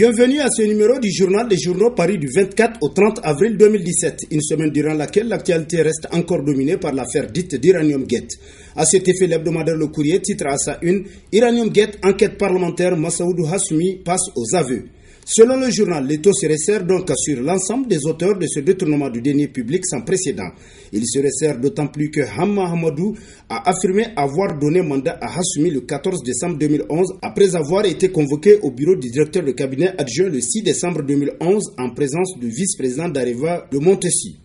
Bienvenue à ce numéro du journal des journaux paru du 24 au 30 avril 2017, une semaine durant laquelle l'actualité reste encore dominée par l'affaire dite d'Iranium Gate. À cet effet, l'hebdomadaire Le Courrier titre à sa une « Iranium Gate, enquête parlementaire, Massaoudou Hassoumi passe aux aveux ». Selon le journal, l'État se resserre donc sur l'ensemble des auteurs de ce détournement du denier public sans précédent. Il se resserre d'autant plus que Hamma Hamadou a affirmé avoir donné mandat à Hassoumi le 14 décembre 2011 après avoir été convoqué au bureau du directeur de cabinet adjoint le 6 décembre 2011 en présence du vice-président d'Areva de Montessi.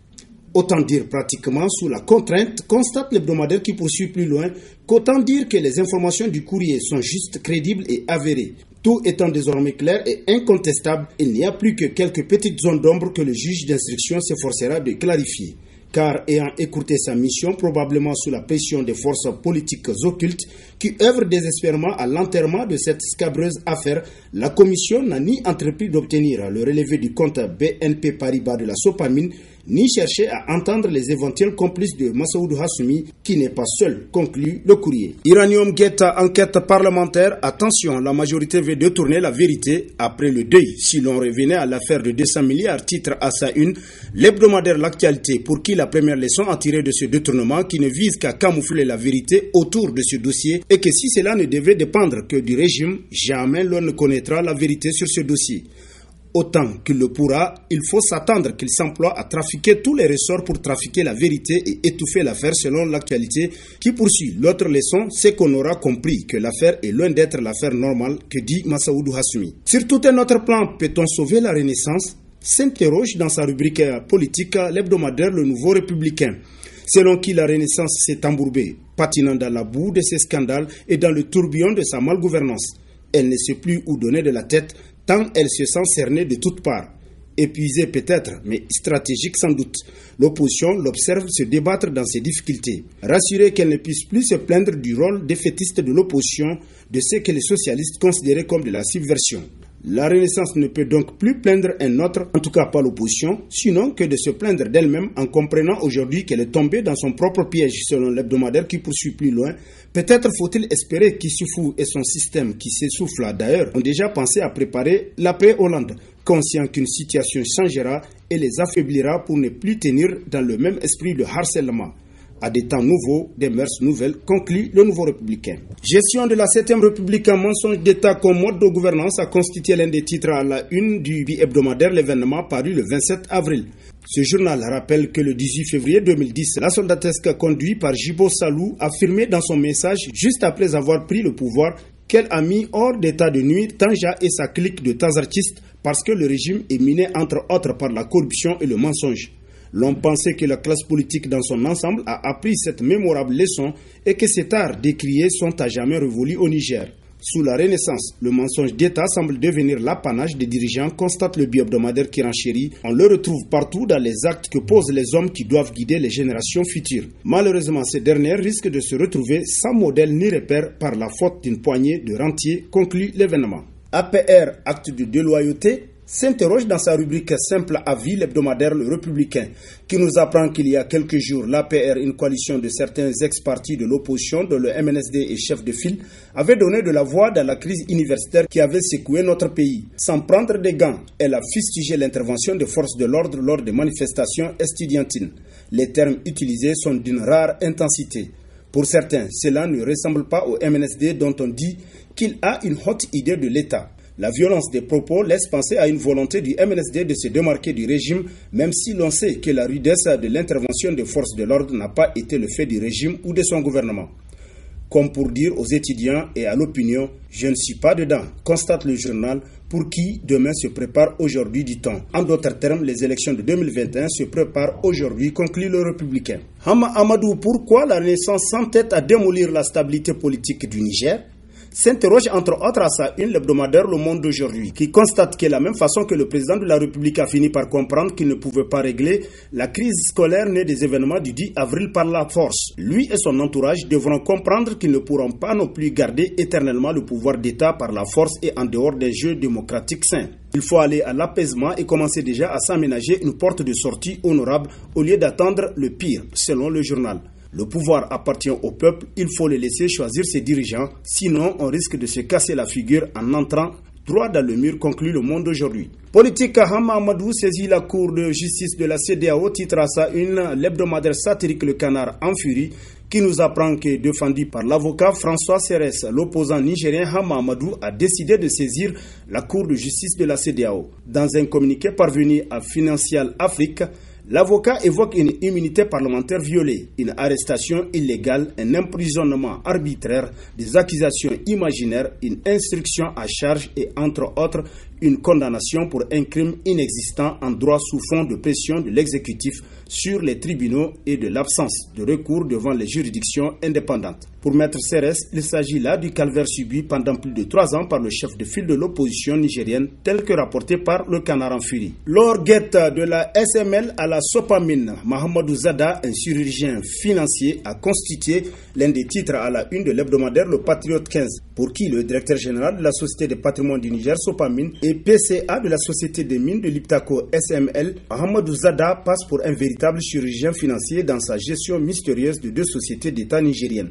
Autant dire pratiquement sous la contrainte, constate l'hebdomadaire qui poursuit plus loin, qu'autant dire que les informations du courrier sont justes, crédibles et avérées. Tout étant désormais clair et incontestable, il n'y a plus que quelques petites zones d'ombre que le juge d'instruction s'efforcera de clarifier. Car ayant écourté sa mission, probablement sous la pression des forces politiques occultes qui œuvrent désespérément à l'enterrement de cette scabreuse affaire, la commission n'a ni entrepris d'obtenir le relevé du compte BNP Paribas de la Sopamine, ni cherché à entendre les éventuels complices de Massaoudou Hassoumi, qui n'est pas seul, conclut le courrier. Iranium Gate, enquête parlementaire. Attention, la majorité veut détourner la vérité après le deuil. Si l'on revenait à l'affaire de 200 milliards, titre à sa une, l'hebdomadaire L'actualité, pour qui la première leçon à tirer de ce détournement qui ne vise qu'à camoufler la vérité autour de ce dossier et que si cela ne devait dépendre que du régime, jamais l'on ne connaîtra la vérité sur ce dossier. Autant qu'il le pourra, il faut s'attendre qu'il s'emploie à trafiquer tous les ressorts pour trafiquer la vérité et étouffer l'affaire selon l'actualité qui poursuit. L'autre leçon, c'est qu'on aura compris que l'affaire est loin d'être l'affaire normale que dit Massaoudou Hassoumi. Sur tout un autre plan, peut-on sauver la Renaissance? S'interroge dans sa rubrique politique l'hebdomadaire Le Nouveau Républicain. Selon qui la Renaissance s'est embourbée, patinant dans la boue de ses scandales et dans le tourbillon de sa malgouvernance. Elle ne sait plus où donner de la tête, tant elle se sent cernée de toutes parts. Épuisée peut-être, mais stratégique sans doute. L'opposition l'observe se débattre dans ses difficultés. Rassurée qu'elle ne puisse plus se plaindre du rôle défaitiste de l'opposition, de ce que les socialistes considéraient comme de la subversion. La Renaissance ne peut donc plus plaindre un autre, en tout cas pas l'opposition, sinon que de se plaindre d'elle-même en comprenant aujourd'hui qu'elle est tombée dans son propre piège, selon l'hebdomadaire qui poursuit plus loin. Peut-être faut-il espérer qu'Issoufou et son système qui s'essouffle d'ailleurs ont déjà pensé à préparer l'après-Hollande, conscient qu'une situation changera et les affaiblira pour ne plus tenir dans le même esprit de harcèlement. À des temps nouveaux, des mœurs nouvelles, conclut le Nouveau Républicain. Gestion de la 7e République, un mensonge d'État comme mode de gouvernance a constitué l'un des titres à la une du bi-hebdomadaire L'événement paru le 27 avril. Ce journal rappelle que le 18 février 2010, la soldatesque conduite par Jibo Salou affirmait dans son message, juste après avoir pris le pouvoir, qu'elle a mis hors d'état de nuire Tanja et sa clique de Tazartistes parce que le régime est miné entre autres par la corruption et le mensonge. L'on pensait que la classe politique dans son ensemble a appris cette mémorable leçon et que cet art décrié sont à jamais révolus au Niger. Sous la Renaissance, le mensonge d'État semble devenir l'apanage des dirigeants, constate le bi-hebdomadaire qui renchérit. On le retrouve partout dans les actes que posent les hommes qui doivent guider les générations futures. Malheureusement, ces dernières risquent de se retrouver sans modèle ni repère par la faute d'une poignée de rentiers, conclut l'événement. APR, acte de déloyauté, s'interroge dans sa rubrique simple avis l'hebdomadaire Le Républicain, qui nous apprend qu'il y a quelques jours, l'APR, une coalition de certains ex-partis de l'opposition, dont le MNSD est chef de file, avait donné de la voix dans la crise universitaire qui avait secoué notre pays. Sans prendre des gants, elle a fustigé l'intervention des forces de l'ordre lors des manifestations estudiantines. Les termes utilisés sont d'une rare intensité. Pour certains, cela ne ressemble pas au MNSD dont on dit qu'il a une haute idée de l'État. La violence des propos laisse penser à une volonté du MNSD de se démarquer du régime, même si l'on sait que la rudesse de l'intervention des forces de l'ordre n'a pas été le fait du régime ou de son gouvernement. Comme pour dire aux étudiants et à l'opinion, je ne suis pas dedans, constate le journal, pour qui demain se prépare aujourd'hui du temps. En d'autres termes, les élections de 2021 se préparent aujourd'hui, conclut le Républicain. Hamma Hamadou, pourquoi la Renaissance s'entête à démolir la stabilité politique du Niger ? S'interroge entre autres à sa une l'hebdomadaire Le Monde d'aujourd'hui, qui constate que de la même façon que le président de la République a fini par comprendre qu'il ne pouvait pas régler la crise scolaire née des événements du 10 avril par la force, lui et son entourage devront comprendre qu'ils ne pourront pas non plus garder éternellement le pouvoir d'État par la force et en dehors des jeux démocratiques sains. Il faut aller à l'apaisement et commencer déjà à s'aménager une porte de sortie honorable au lieu d'attendre le pire, selon le journal. Le pouvoir appartient au peuple, il faut le laisser choisir ses dirigeants, sinon on risque de se casser la figure en entrant droit dans le mur, conclut Le Monde aujourd'hui. Politique, Hama Amadou saisit la Cour de justice de la CEDEAO, titre à sa une, l'hebdomadaire satirique Le Canard en furie, qui nous apprend que, défendu par l'avocat François Serres, l'opposant nigérien Hama Amadou a décidé de saisir la Cour de justice de la CEDEAO. Dans un communiqué parvenu à Financial Afrique, l'avocat évoque une immunité parlementaire violée, une arrestation illégale, un emprisonnement arbitraire, des accusations imaginaires, une instruction à charge et, entre autres, une condamnation pour un crime inexistant en droit sous fond de pression de l'exécutif sur les tribunaux et de l'absence de recours devant les juridictions indépendantes. Pour Maître Serres, il s'agit là du calvaire subi pendant plus de 3 ans par le chef de file de l'opposition nigérienne, tel que rapporté par Le Canard en furie. L'orguette de la SML à la Sopamine, Mahamadou Zada, un chirurgien financier, a constitué l'un des titres à la une de l'hebdomadaire Le Patriote 15, pour qui le directeur général de la Société des patrimoines du Niger, Sopamine, et PCA de la Société des mines de l'Iptako SML, Mahamadou Zada passe pour un véritable chirurgien financier dans sa gestion mystérieuse de 2 sociétés d'État nigériennes.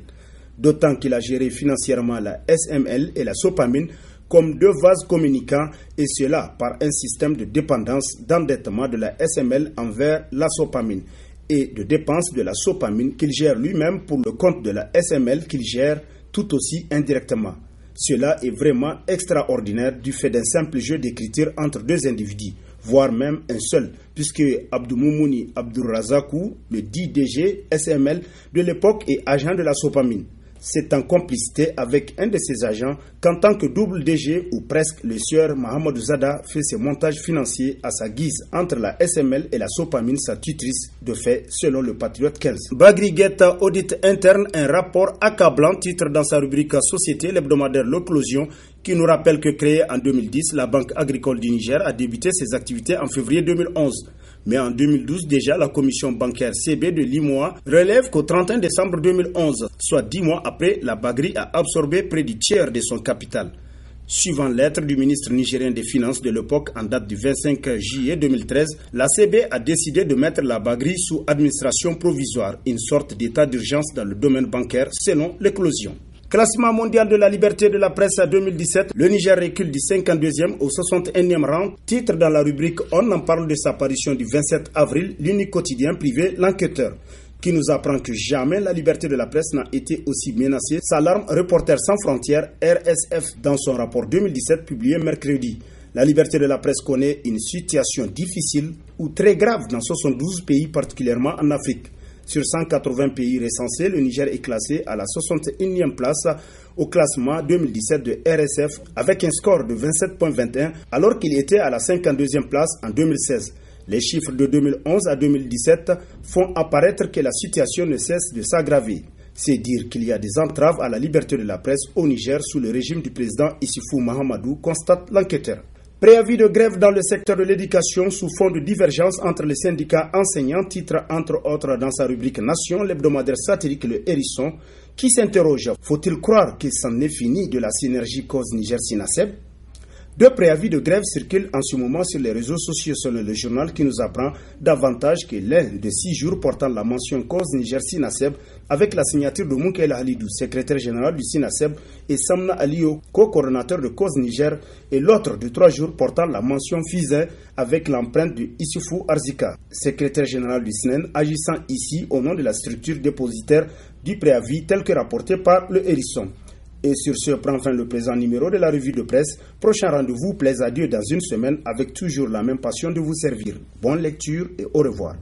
D'autant qu'il a géré financièrement la SML et la Sopamine comme 2 vases communicants, et cela par un système de dépendance d'endettement de la SML envers la Sopamine et de dépenses de la Sopamine qu'il gère lui-même pour le compte de la SML qu'il gère tout aussi indirectement. Cela est vraiment extraordinaire du fait d'un simple jeu d'écriture entre 2 individus, voire même un seul, puisque Abdou Moumouni Abdourazakou, le dit DG SML de l'époque, est agent de la Sopamine. C'est en complicité avec un de ses agents qu'en tant que double DG ou presque, le sieur Mahamadou Zada fait ses montages financiers à sa guise entre la SML et la Sopamine, sa tutrice de fait, selon le Patriote 15. Bagriguette audit interne, un rapport accablant, titre dans sa rubrique Société, l'hebdomadaire L'Oclosion, qui nous rappelle que créée en 2010, la Banque agricole du Niger a débuté ses activités en février 2011. Mais en 2012, déjà, la commission bancaire CB de l'IMOA relève qu'au 31 décembre 2011, soit 10 mois après, la Bagri a absorbé près du tiers de son capital. Suivant lettre du ministre nigérien des Finances de l'époque en date du 25 juillet 2013, la CB a décidé de mettre la Bagri sous administration provisoire, une sorte d'état d'urgence dans le domaine bancaire selon l'éclosion. Classement mondial de la liberté de la presse à 2017, le Niger recule du 52e au 61e rang. Titre dans la rubrique On en parle de sa parution du 27 avril, l'unique quotidien privé L'Enquêteur, qui nous apprend que jamais la liberté de la presse n'a été aussi menacée. S'alarme Reporters sans frontières, RSF, dans son rapport 2017 publié mercredi. La liberté de la presse connaît une situation difficile ou très grave dans 72 pays, particulièrement en Afrique. Sur 180 pays recensés, le Niger est classé à la 61e place au classement 2017 de RSF avec un score de 27,21 alors qu'il était à la 52e place en 2016. Les chiffres de 2011 à 2017 font apparaître que la situation ne cesse de s'aggraver. C'est dire qu'il y a des entraves à la liberté de la presse au Niger sous le régime du président Issoufou Mahamadou, constate l'enquêteur. Préavis de grève dans le secteur de l'éducation sous fond de divergence entre les syndicats enseignants, titre entre autres dans sa rubrique Nation, l'hebdomadaire satirique Le Hérisson, qui s'interroge: faut-il croire que c'en est fini de la synergie cause Niger-Sinaseb? 2 préavis de grève circulent en ce moment sur les réseaux sociaux selon le journal qui nous apprend davantage que l'un de 6 jours portant la mention cause Niger-Sinaseb avec la signature de Moukela Halidou, secrétaire général du Sinaseb, et Samna Alio, co-coordinateur de cause Niger, et l'autre de 3 jours portant la mention Fizin avec l'empreinte de Issoufou Arzika, secrétaire général du SNEN, agissant ici au nom de la structure dépositaire du préavis tel que rapporté par Le Hérisson. Et sur ce prend fin le présent numéro de la revue de presse. Prochain rendez-vous, plaise à Dieu dans une semaine avec toujours la même passion de vous servir. Bonne lecture et au revoir.